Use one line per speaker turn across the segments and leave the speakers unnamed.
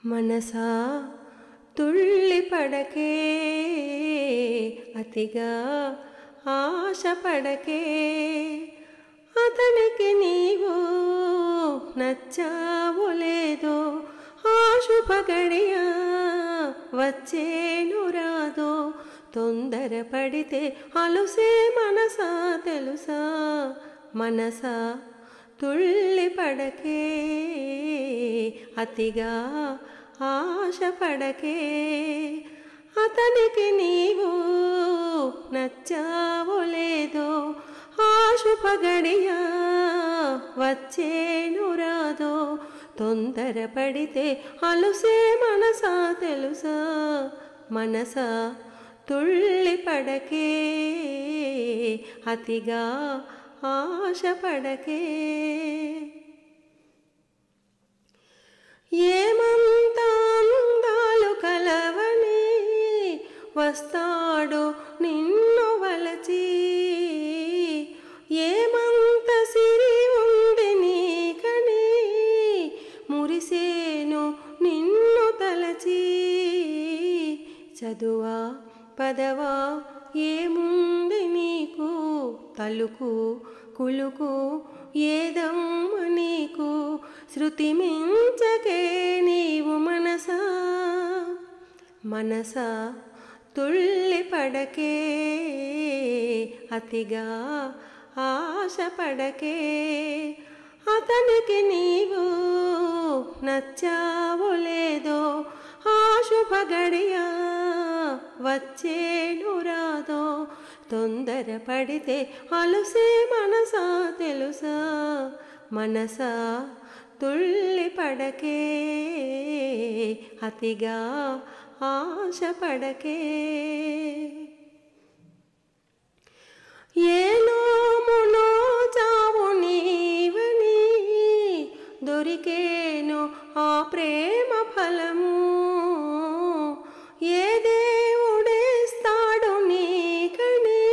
మనసా తుళ్ళిపడకే, అతిగా ఆశపడకే, అతనికి నీవు నచ్చావో లేదో, ఆ శుభగడియ వచ్చేను రాదో, తొందరపడితే అలుసే మనసా తెలుసా. మనసా తుళ్ళిపడకే, అతిగా ఆశపడకే, అతనికి నీవు నచ్చావో లేదో, ఆ శుభగడియ వచ్చేను రాదో, తొందరపడితే అలుసే మనసా తెలుసా. మనసా తుళ్ళిపడకే, అతిగా ఆశపడకే. ఏమంత అందాలు కలవని వస్తాడు నిన్ను వలచి, ఏమంత సిరి ఉంది నీకని మురిసేను నిన్ను తలచి. చదువా పదవా ఏముంది నీకు, తలుకు కులుకు ఏదమ్మ నీకు, శృతి మించకే నీవు మనసా. మనసా తుళ్ళిపడకే, అతిగా ఆశపడకే, అతనికి నీవు నచ్చావో లేదో, ఆ శుభగడియ వచ్చేను రాదో, తొందరపడితే అలుసే మనసా తెలుసా. మనసా తుళ్ళిపడకే, అతిగా ఆశపడకే. ఏ నోమునో చావు నీవని దొరికేను ఆ ప్రేమ ఫలము, ఏ దేవుడేస్తాడు నీకని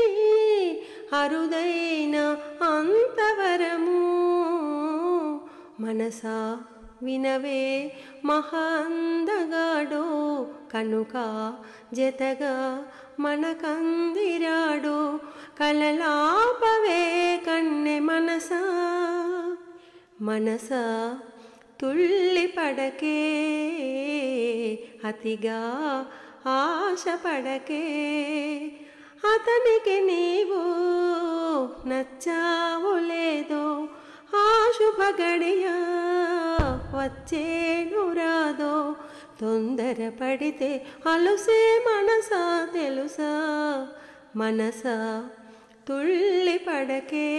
అరుదైన అంతవరము. మనసా వినవే మహాందగాడు, కనుక జతగా మనకందిరాడు, కలలాపవే కన్నె మనసా. మనసా తుళ్ళిపడకే, అతిగా ఆశపడకే, అతనికి నీవు నచ్చావో లేదో, ఆ శుభగడియ వచ్చేను రాదో, తొందరపడితే అలుసే మనసా తెలుసా. మనసా తుళ్ళిపడకే,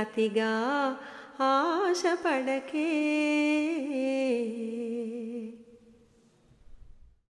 అతిగా ఆశపడకే.